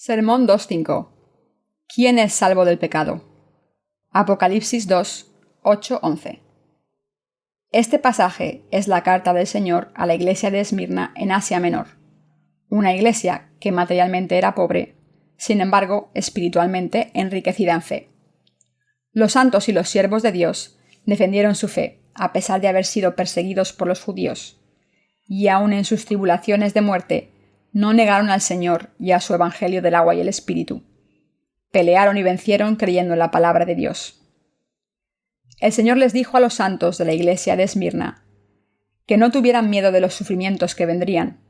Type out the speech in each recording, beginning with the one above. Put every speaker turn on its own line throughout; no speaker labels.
Sermón 2.5. ¿Quién es salvo del pecado? Apocalipsis 2, 8-11. Este pasaje es la carta del Señor a la iglesia de Esmirna en Asia Menor, una iglesia que materialmente era pobre, sin embargo, espiritualmente enriquecida en fe. Los santos y los siervos de Dios defendieron su fe, a pesar de haber sido perseguidos por los judíos, y aun en sus tribulaciones de muerte, no negaron al Señor y a su Evangelio del agua y el Espíritu. Pelearon y vencieron creyendo en la palabra de Dios. El Señor les dijo a los santos de la iglesia de Esmirna que no tuvieran miedo de los sufrimientos que vendrían,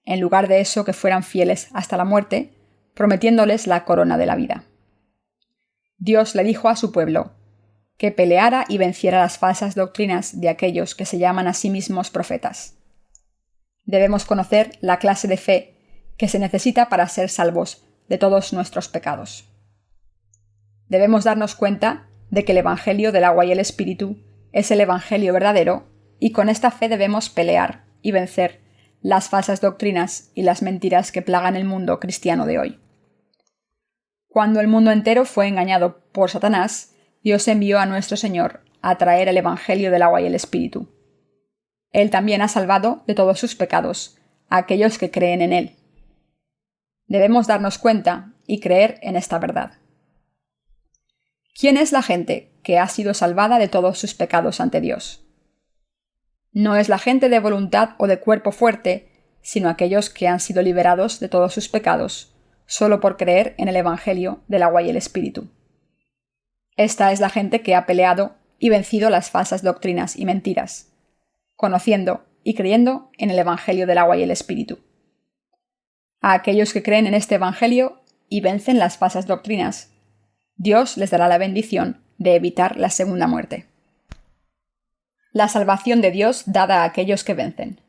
en lugar de eso que fueran fieles hasta la muerte, prometiéndoles la corona de la vida. Dios le dijo a su pueblo que peleara y venciera las falsas doctrinas de aquellos que se llaman a sí mismos profetas. Debemos conocer la clase de fe que se necesita para ser salvos de todos nuestros pecados. Debemos darnos cuenta de que el Evangelio del agua y el Espíritu es el Evangelio verdadero, y con esta fe debemos pelear y vencer las falsas doctrinas y las mentiras que plagan el mundo cristiano de hoy. Cuando el mundo entero fue engañado por Satanás, Dios envió a nuestro Señor a traer el Evangelio del agua y el Espíritu. Él también ha salvado de todos sus pecados a aquellos que creen en Él. Debemos darnos cuenta y creer en esta verdad. ¿Quién es la gente que ha sido salvada de todos sus pecados ante Dios? No es la gente de voluntad o de cuerpo fuerte, sino aquellos que han sido liberados de todos sus pecados, solo por creer en el Evangelio del agua y el Espíritu. Esta es la gente que ha peleado y vencido las falsas doctrinas y mentiras, conociendo y creyendo en el Evangelio del agua y el Espíritu. A aquellos que creen en este Evangelio y vencen las falsas doctrinas, Dios les dará la bendición de evitar la segunda muerte. La salvación de Dios dada a aquellos que vencen.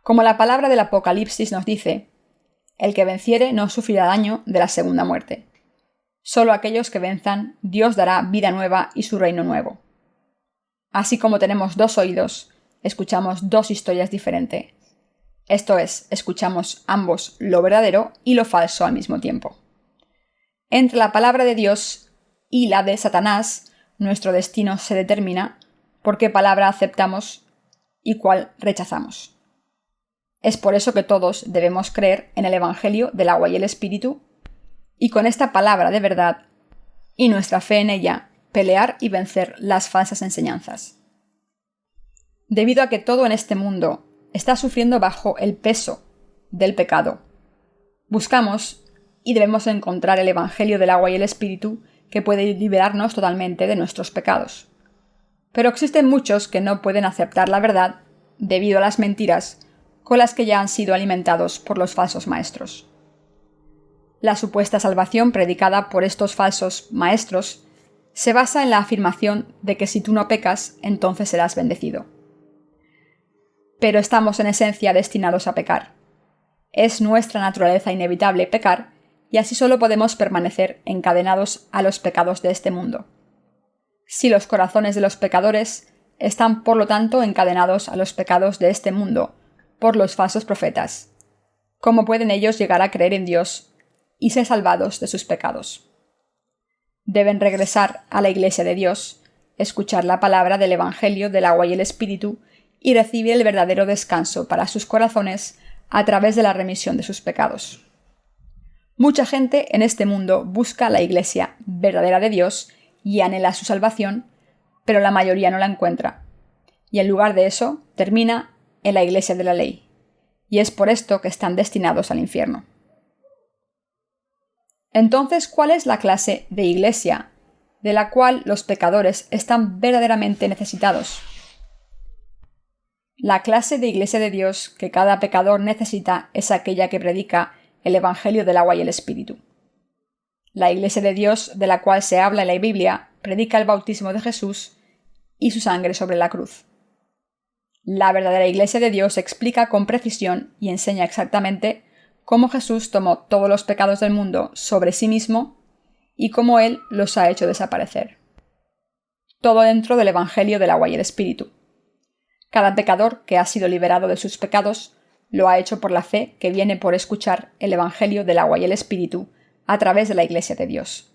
Como la palabra del Apocalipsis nos dice, el que venciere no sufrirá daño de la segunda muerte. Solo a aquellos que venzan, Dios dará vida nueva y su reino nuevo. Así como tenemos dos oídos, escuchamos dos historias diferentes. Esto es, escuchamos ambos lo verdadero y lo falso al mismo tiempo. Entre la palabra de Dios y la de Satanás, nuestro destino se determina por qué palabra aceptamos y cuál rechazamos. Es por eso que todos debemos creer en el Evangelio del agua y el Espíritu, y con esta palabra de verdad y nuestra fe en ella, pelear y vencer las falsas enseñanzas. Debido a que todo en este mundo está sufriendo bajo el peso del pecado, buscamos y debemos encontrar el Evangelio del agua y el Espíritu que puede liberarnos totalmente de nuestros pecados. Pero existen muchos que no pueden aceptar la verdad debido a las mentiras con las que ya han sido alimentados por los falsos maestros. La supuesta salvación predicada por estos falsos maestros se basa en la afirmación de que si tú no pecas, entonces serás bendecido. Pero estamos en esencia destinados a pecar. Es nuestra naturaleza inevitable pecar, y así solo podemos permanecer encadenados a los pecados de este mundo. Si los corazones de los pecadores están por lo tanto encadenados a los pecados de este mundo por los falsos profetas, ¿cómo pueden ellos llegar a creer en Dios y ser salvados de sus pecados? Deben regresar a la iglesia de Dios, escuchar la palabra del Evangelio del agua y el Espíritu y recibir el verdadero descanso para sus corazones a través de la remisión de sus pecados. Mucha gente en este mundo busca la iglesia verdadera de Dios y anhela su salvación, pero la mayoría no la encuentra, y en lugar de eso termina en la iglesia de la ley, y es por esto que están destinados al infierno. Entonces, ¿cuál es la clase de iglesia de la cual los pecadores están verdaderamente necesitados? La clase de iglesia de Dios que cada pecador necesita es aquella que predica el Evangelio del agua y el Espíritu. La iglesia de Dios de la cual se habla en la Biblia predica el bautismo de Jesús y su sangre sobre la cruz. La verdadera iglesia de Dios explica con precisión y enseña exactamente cómo Jesús tomó todos los pecados del mundo sobre sí mismo y cómo Él los ha hecho desaparecer. Todo dentro del Evangelio del agua y el Espíritu. Cada pecador que ha sido liberado de sus pecados lo ha hecho por la fe que viene por escuchar el Evangelio del agua y el Espíritu a través de la Iglesia de Dios.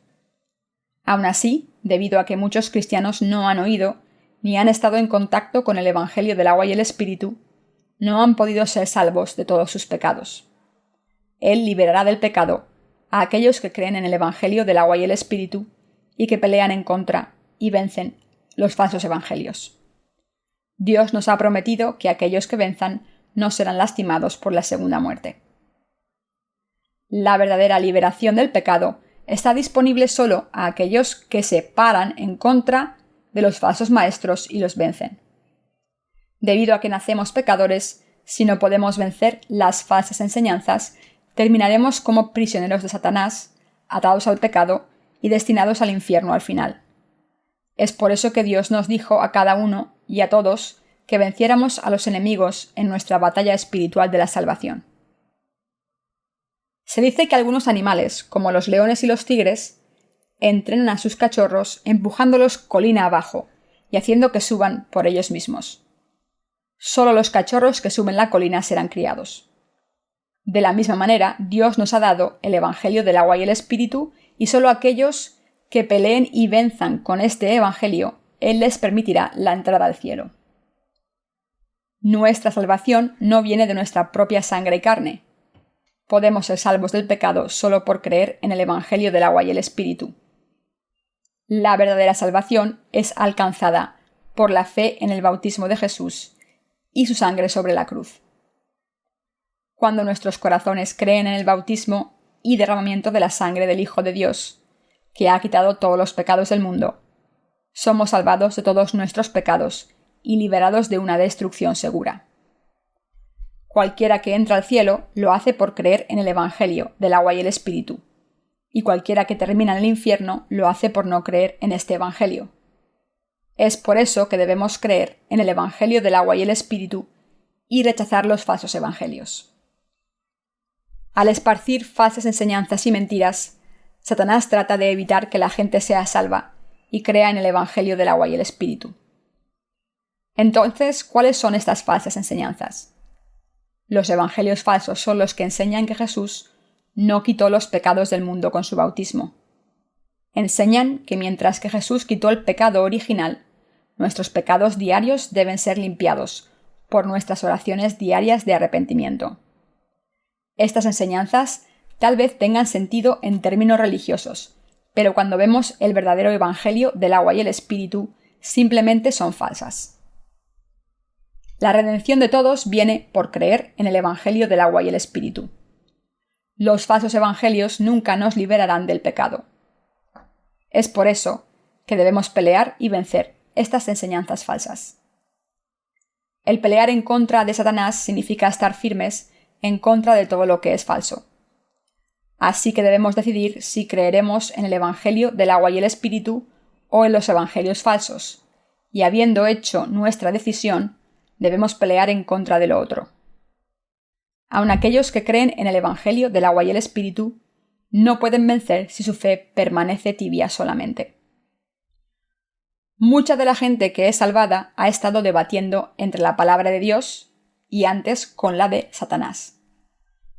Aun así, debido a que muchos cristianos no han oído ni han estado en contacto con el Evangelio del agua y el Espíritu, no han podido ser salvos de todos sus pecados. Él liberará del pecado a aquellos que creen en el Evangelio del agua y el Espíritu y que pelean en contra y vencen los falsos evangelios. Dios nos ha prometido que aquellos que venzan no serán lastimados por la segunda muerte. La verdadera liberación del pecado está disponible solo a aquellos que se paran en contra de los falsos maestros y los vencen. Debido a que nacemos pecadores, si no podemos vencer las falsas enseñanzas, terminaremos como prisioneros de Satanás, atados al pecado y destinados al infierno al final. Es por eso que Dios nos dijo a cada uno y a todos que venciéramos a los enemigos en nuestra batalla espiritual de la salvación. Se dice que algunos animales, como los leones y los tigres, entrenan a sus cachorros empujándolos colina abajo y haciendo que suban por ellos mismos. Solo los cachorros que suben la colina serán criados. De la misma manera, Dios nos ha dado el Evangelio del agua y el Espíritu, y solo aquellos que peleen y venzan con este Evangelio, Él les permitirá la entrada al cielo. Nuestra salvación no viene de nuestra propia sangre y carne. Podemos ser salvos del pecado solo por creer en el Evangelio del agua y el Espíritu. La verdadera salvación es alcanzada por la fe en el bautismo de Jesús y su sangre sobre la cruz. Cuando nuestros corazones creen en el bautismo y derramamiento de la sangre del Hijo de Dios, que ha quitado todos los pecados del mundo, somos salvados de todos nuestros pecados y liberados de una destrucción segura. Cualquiera que entra al cielo lo hace por creer en el Evangelio del agua y el Espíritu, y cualquiera que termina en el infierno lo hace por no creer en este Evangelio. Es por eso que debemos creer en el Evangelio del agua y el Espíritu y rechazar los falsos evangelios. Al esparcir falsas enseñanzas y mentiras, Satanás trata de evitar que la gente sea salva y crea en el Evangelio del agua y el Espíritu. Entonces, ¿cuáles son estas falsas enseñanzas? Los evangelios falsos son los que enseñan que Jesús no quitó los pecados del mundo con su bautismo. Enseñan que mientras que Jesús quitó el pecado original, nuestros pecados diarios deben ser limpiados por nuestras oraciones diarias de arrepentimiento. Estas enseñanzas tal vez tengan sentido en términos religiosos, pero cuando vemos el verdadero evangelio del agua y el Espíritu, simplemente son falsas. La redención de todos viene por creer en el Evangelio del agua y el Espíritu. Los falsos evangelios nunca nos liberarán del pecado. Es por eso que debemos pelear y vencer estas enseñanzas falsas. El pelear en contra de Satanás significa estar firmes en contra de todo lo que es falso. Así que debemos decidir si creeremos en el Evangelio del agua y el Espíritu o en los evangelios falsos, y habiendo hecho nuestra decisión, debemos pelear en contra de lo otro. Aun aquellos que creen en el Evangelio del agua y el Espíritu no pueden vencer si su fe permanece tibia solamente. Mucha de la gente que es salvada ha estado debatiendo entre la palabra de Dios y antes con la de Satanás.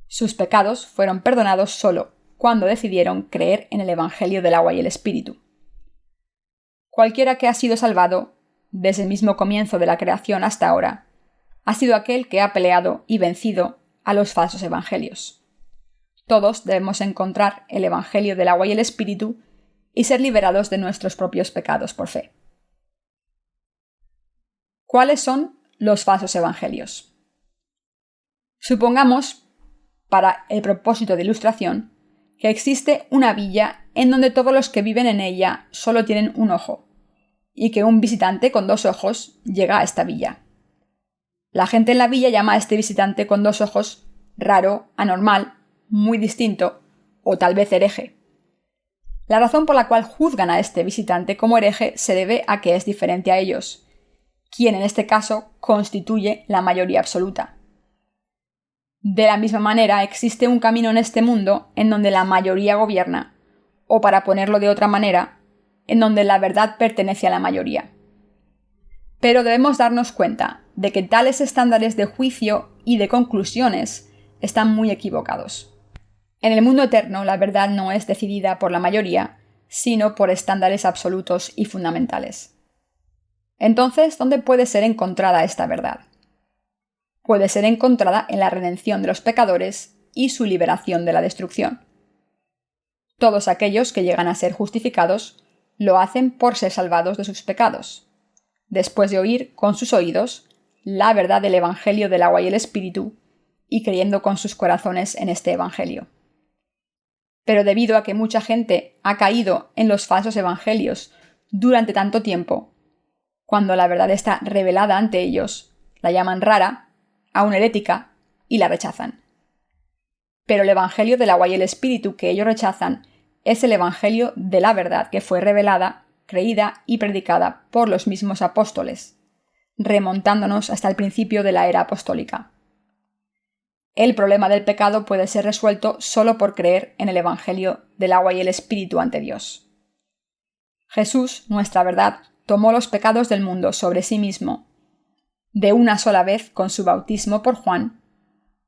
Sus pecados fueron perdonados solo cuando decidieron creer en el Evangelio del agua y el Espíritu. Cualquiera que ha sido salvado, desde el mismo comienzo de la creación hasta ahora, ha sido aquel que ha peleado y vencido a los falsos evangelios. Todos debemos encontrar el Evangelio del agua y el Espíritu y ser liberados de nuestros propios pecados por fe. ¿Cuáles son los falsos evangelios? Supongamos, para el propósito de ilustración, que existe una villa en donde todos los que viven en ella solo tienen un ojo, y que un visitante con 2 ojos llega a esta villa. La gente en la villa llama a este visitante con 2 ojos raro, anormal, muy distinto o tal vez hereje. La razón por la cual juzgan a este visitante como hereje se debe a que es diferente a ellos, quien en este caso constituye la mayoría absoluta. De la misma manera, existe un camino en este mundo en donde la mayoría gobierna, o para ponerlo de otra manera, en donde la verdad pertenece a la mayoría. Pero debemos darnos cuenta de que tales estándares de juicio y de conclusiones están muy equivocados. En el mundo eterno, la verdad no es decidida por la mayoría, sino por estándares absolutos y fundamentales. Entonces, ¿dónde puede ser encontrada esta verdad? Puede ser encontrada en la redención de los pecadores y su liberación de la destrucción. Todos aquellos que llegan a ser justificados lo hacen por ser salvados de sus pecados, después de oír con sus oídos la verdad del Evangelio del agua y el Espíritu, y creyendo con sus corazones en este Evangelio. Pero debido a que mucha gente ha caído en los falsos evangelios durante tanto tiempo, cuando la verdad está revelada ante ellos, la llaman rara, aún herética, y la rechazan. Pero el Evangelio del agua y el Espíritu que ellos rechazan es el Evangelio de la verdad que fue revelada, creída y predicada por los mismos apóstoles, remontándonos hasta el principio de la era apostólica. El problema del pecado puede ser resuelto solo por creer en el Evangelio del agua y el Espíritu ante Dios. Jesús, nuestra verdad, tomó los pecados del mundo sobre sí mismo, de una sola vez con su bautismo por Juan,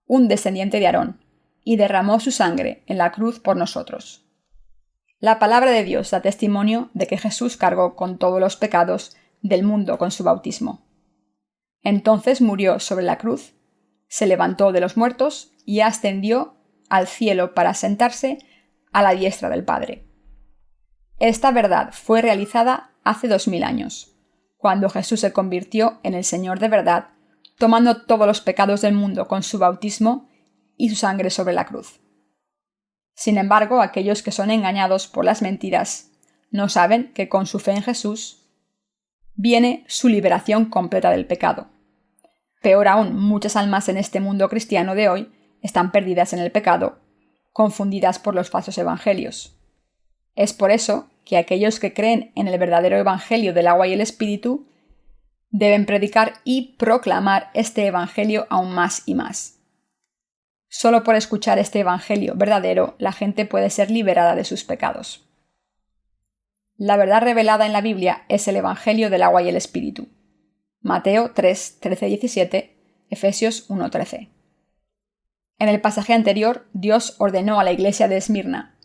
un descendiente de Aarón, y derramó su sangre en la cruz por nosotros. La palabra de Dios da testimonio de que Jesús cargó con todos los pecados del mundo con su bautismo. Entonces murió sobre la cruz, se levantó de los muertos y ascendió al cielo para sentarse a la diestra del Padre. Esta verdad fue realizada hace 2000 años, cuando Jesús se convirtió en el Señor de verdad, tomando todos los pecados del mundo con su bautismo y su sangre sobre la cruz. Sin embargo, aquellos que son engañados por las mentiras no saben que con su fe en Jesús viene su liberación completa del pecado. Peor aún, muchas almas en este mundo cristiano de hoy están perdidas en el pecado, confundidas por los falsos evangelios. Es por eso que aquellos que creen en el verdadero evangelio del agua y el Espíritu deben predicar y proclamar este evangelio aún más y más. Solo por escuchar este evangelio verdadero, la gente puede ser liberada de sus pecados. La verdad revelada en la Biblia es el evangelio del agua y el Espíritu. Mateo 3, 13-17, Efesios 1, 13. En el pasaje anterior, Dios ordenó a la iglesia de Esmirna,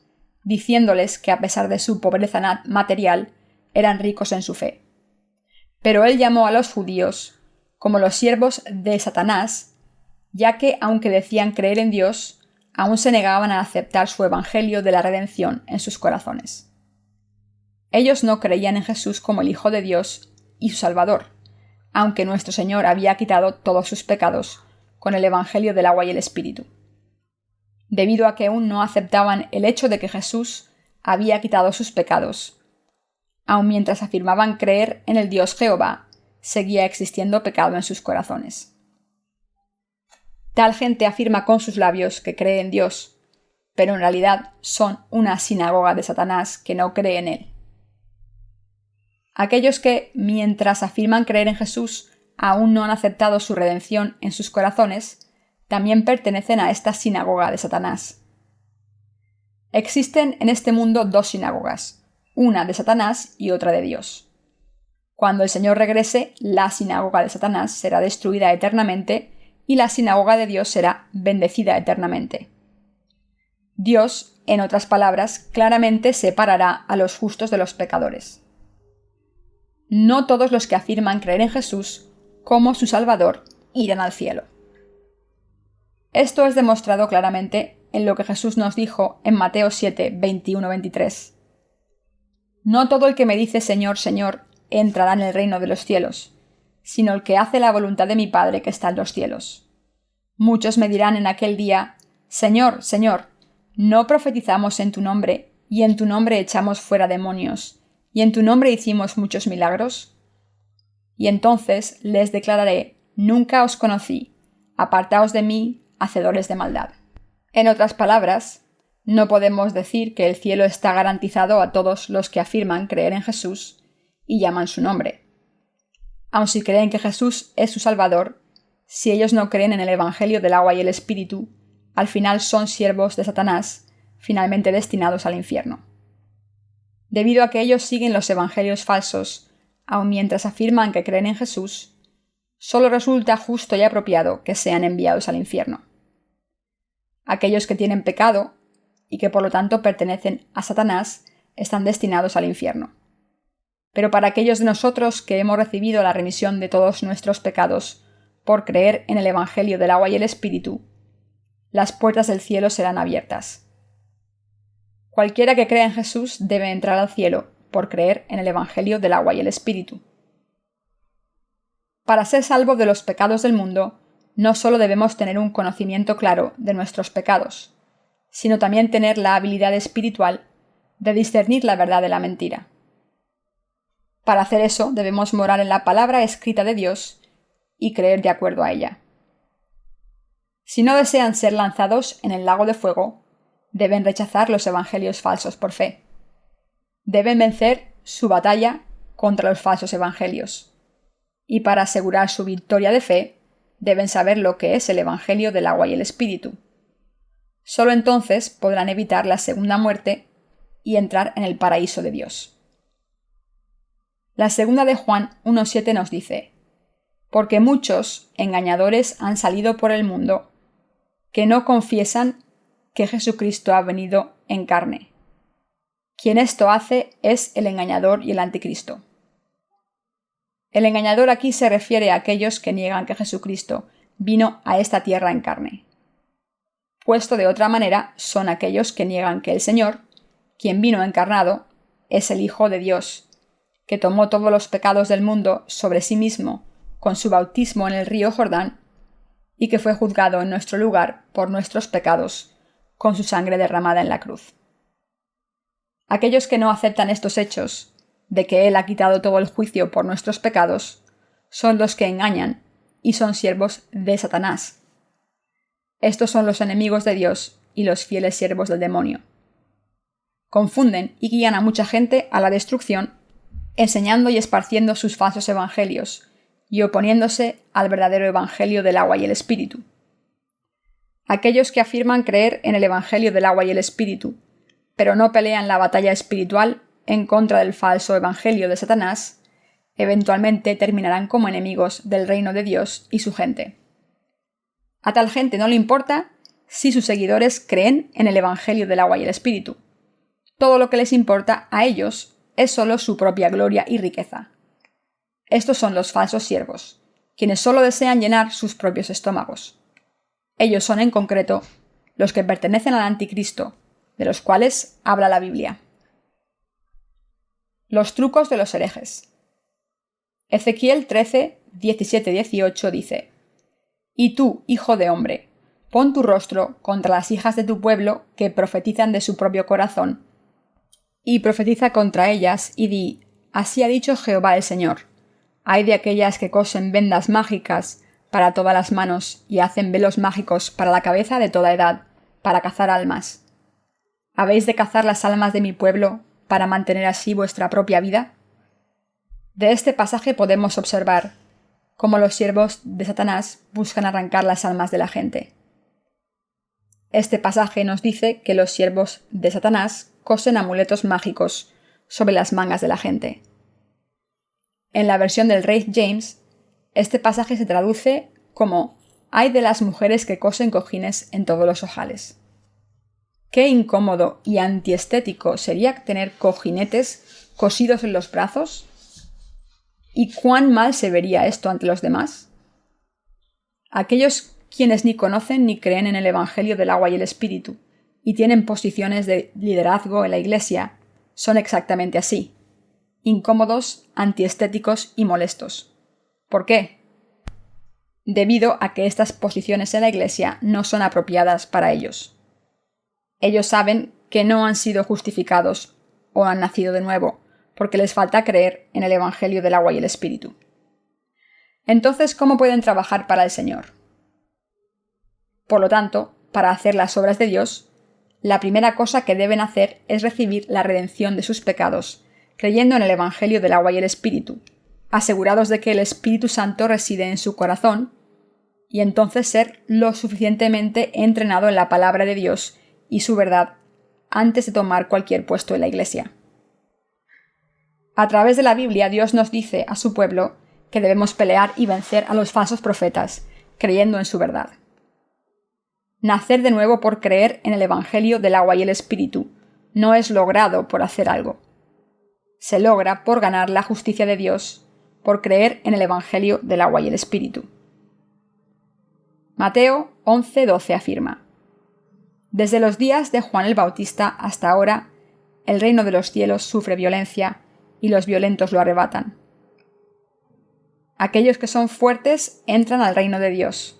diciéndoles que a pesar de su pobreza material, eran ricos en su fe. Pero él llamó a los judíos como los siervos de Satanás, ya que, aunque decían creer en Dios, aún se negaban a aceptar su evangelio de la redención en sus corazones. Ellos no creían en Jesús como el Hijo de Dios y su Salvador, aunque nuestro Señor había quitado todos sus pecados con el evangelio del agua y el Espíritu. Debido a que aún no aceptaban el hecho de que Jesús había quitado sus pecados, aun mientras afirmaban creer en el Dios Jehová, seguía existiendo pecado en sus corazones. Tal gente afirma con sus labios que cree en Dios, pero en realidad son una sinagoga de Satanás que no cree en él. Aquellos que, mientras afirman creer en Jesús, aún no han aceptado su redención en sus corazones, también pertenecen a esta sinagoga de Satanás. Existen en este mundo dos sinagogas, una de Satanás y otra de Dios. Cuando el Señor regrese, la sinagoga de Satanás será destruida eternamente y la sinagoga de Dios será bendecida eternamente. Dios, en otras palabras, claramente separará a los justos de los pecadores. No todos los que afirman creer en Jesús como su Salvador irán al cielo. Esto es demostrado claramente en lo que Jesús nos dijo en Mateo 7, 21-23. No todo el que me dice Señor, Señor, entrará en el reino de los cielos, sino el que hace la voluntad de mi Padre que está en los cielos. Muchos me dirán en aquel día, Señor, Señor, ¿no profetizamos en tu nombre, y en tu nombre echamos fuera demonios, y en tu nombre hicimos muchos milagros? Y entonces les declararé, nunca os conocí, apartaos de mí, hacedores de maldad. En otras palabras, no podemos decir que el cielo está garantizado a todos los que afirman creer en Jesús y llaman su nombre. Aun si creen que Jesús es su Salvador, si ellos no creen en el Evangelio del agua y el Espíritu, al final son siervos de Satanás, finalmente destinados al infierno. Debido a que ellos siguen los evangelios falsos, aun mientras afirman que creen en Jesús, solo resulta justo y apropiado que sean enviados al infierno. Aquellos que tienen pecado y que por lo tanto pertenecen a Satanás están destinados al infierno. Pero para aquellos de nosotros que hemos recibido la remisión de todos nuestros pecados por creer en el Evangelio del agua y el Espíritu, las puertas del cielo serán abiertas. Cualquiera que crea en Jesús debe entrar al cielo por creer en el Evangelio del agua y el Espíritu. Para ser salvo de los pecados del mundo, no solo debemos tener un conocimiento claro de nuestros pecados, sino también tener la habilidad espiritual de discernir la verdad de la mentira. Para hacer eso debemos morar en la palabra escrita de Dios y creer de acuerdo a ella. Si no desean ser lanzados en el lago de fuego, deben rechazar los evangelios falsos por fe. Deben vencer su batalla contra los falsos evangelios. Y para asegurar su victoria de fe, deben saber lo que es el Evangelio del agua y el Espíritu. Solo entonces podrán evitar la segunda muerte y entrar en el paraíso de Dios. La segunda de Juan 1:7 nos dice: porque muchos engañadores han salido por el mundo que no confiesan que Jesucristo ha venido en carne. Quien esto hace es el engañador y el anticristo. El engañador aquí se refiere a aquellos que niegan que Jesucristo vino a esta tierra en carne. Puesto de otra manera, son aquellos que niegan que el Señor, quien vino encarnado, es el Hijo de Dios, que tomó todos los pecados del mundo sobre sí mismo con su bautismo en el río Jordán, y que fue juzgado en nuestro lugar por nuestros pecados, con su sangre derramada en la cruz. Aquellos que no aceptan estos hechos, de que Él ha quitado todo el juicio por nuestros pecados, son los que engañan y son siervos de Satanás. Estos son los enemigos de Dios y los fieles siervos del demonio. Confunden y guían a mucha gente a la destrucción, enseñando y esparciendo sus falsos evangelios y oponiéndose al verdadero evangelio del agua y el Espíritu. Aquellos que afirman creer en el evangelio del agua y el Espíritu, pero no pelean la batalla espiritual en contra del falso evangelio de Satanás, eventualmente terminarán como enemigos del reino de Dios y su gente. A tal gente no le importa si sus seguidores creen en el evangelio del agua y el Espíritu. Todo lo que les importa a ellos es solo su propia gloria y riqueza. Estos son los falsos siervos, quienes solo desean llenar sus propios estómagos. Ellos son en concreto los que pertenecen al anticristo, de los cuales habla la Biblia. Los trucos de los herejes. Ezequiel 13, 17-18 dice: Y tú, hijo de hombre, pon tu rostro contra las hijas de tu pueblo que profetizan de su propio corazón, y profetiza contra ellas, y di: Así ha dicho Jehová el Señor. Hay de aquellas que cosen vendas mágicas para todas las manos y hacen velos mágicos para la cabeza de toda edad, para cazar almas. ¿Habéis de cazar las almas de mi pueblo para mantener así vuestra propia vida? De este pasaje podemos observar cómo los siervos de Satanás buscan arrancar las almas de la gente. Este pasaje nos dice que los siervos de Satanás cosen amuletos mágicos sobre las mangas de la gente. En la versión del Rey James, este pasaje se traduce como: «Ay de las mujeres que cosen cojines en todos los ojales». Qué incómodo y antiestético sería tener cojinetes cosidos en los brazos. ¿Y cuán mal se vería esto ante los demás? Aquellos quienes ni conocen ni creen en el Evangelio del agua y el Espíritu, y tienen posiciones de liderazgo en la Iglesia, son exactamente así: incómodos, antiestéticos y molestos. ¿Por qué? Debido a que estas posiciones en la Iglesia no son apropiadas para ellos. Ellos saben que no han sido justificados o han nacido de nuevo, porque les falta creer en el Evangelio del agua y el Espíritu. Entonces, ¿cómo pueden trabajar para el Señor? Por lo tanto, para hacer las obras de Dios, la primera cosa que deben hacer es recibir la redención de sus pecados, creyendo en el Evangelio del agua y el Espíritu, asegurados de que el Espíritu Santo reside en su corazón, y entonces ser lo suficientemente entrenado en la palabra de Dios y su verdad antes de tomar cualquier puesto en la Iglesia. A través de la Biblia, Dios nos dice a su pueblo que debemos pelear y vencer a los falsos profetas, creyendo en su verdad. Nacer de nuevo por creer en el Evangelio del agua y el Espíritu no es logrado por hacer algo. Se logra por ganar la justicia de Dios, por creer en el Evangelio del agua y el Espíritu. Mateo 11:12 afirma: Desde los días de Juan el Bautista hasta ahora, el reino de los cielos sufre violencia y los violentos lo arrebatan. Aquellos que son fuertes entran al reino de Dios.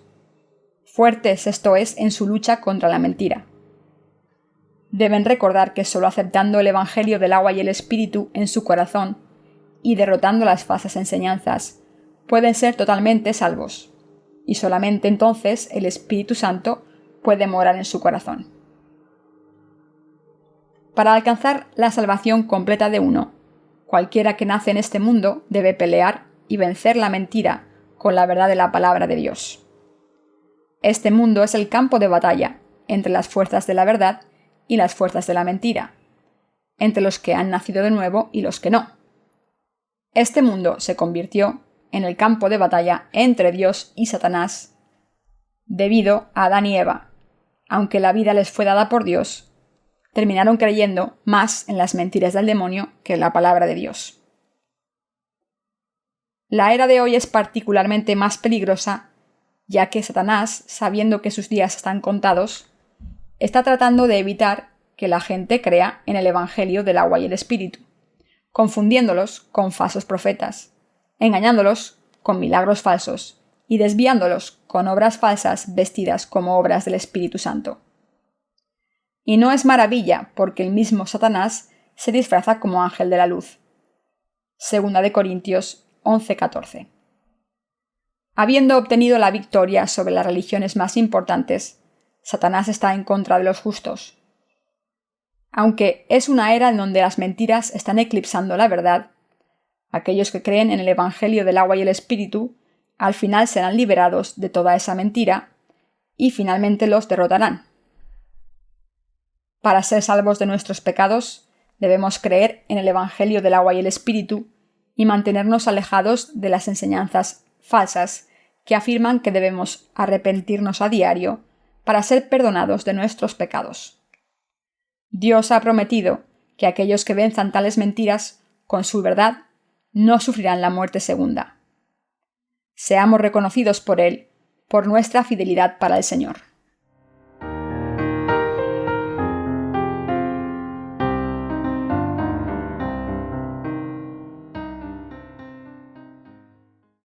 Fuertes, esto es, en su lucha contra la mentira. Deben recordar que solo aceptando el Evangelio del agua y el Espíritu en su corazón y derrotando las falsas enseñanzas, pueden ser totalmente salvos, y solamente entonces el Espíritu Santo puede morar en su corazón. Para alcanzar la salvación completa de uno, cualquiera que nace en este mundo debe pelear y vencer la mentira con la verdad de la palabra de Dios. Este mundo es el campo de batalla entre las fuerzas de la verdad y las fuerzas de la mentira, entre los que han nacido de nuevo y los que no. Este mundo se convirtió en el campo de batalla entre Dios y Satanás debido a Adán y Eva. Aunque la vida les fue dada por Dios, terminaron creyendo más en las mentiras del demonio que en la palabra de Dios. La era de hoy es particularmente más peligrosa, ya que Satanás, sabiendo que sus días están contados, está tratando de evitar que la gente crea en el Evangelio del agua y el Espíritu, confundiéndolos con falsos profetas, engañándolos con milagros falsos y desviándolos con obras falsas vestidas como obras del Espíritu Santo. Y no es maravilla, porque el mismo Satanás se disfraza como ángel de la luz. 2 Corintios 11:14. Habiendo obtenido la victoria sobre las religiones más importantes, Satanás está en contra de los justos. Aunque es una era en donde las mentiras están eclipsando la verdad, aquellos que creen en el Evangelio del agua y el Espíritu al final serán liberados de toda esa mentira y finalmente los derrotarán. Para ser salvos de nuestros pecados, debemos creer en el Evangelio del agua y el Espíritu y mantenernos alejados de las enseñanzas falsas que afirman que debemos arrepentirnos a diario para ser perdonados de nuestros pecados. Dios ha prometido que aquellos que venzan tales mentiras con su verdad no sufrirán la muerte segunda. Seamos reconocidos por Él por nuestra fidelidad para el Señor.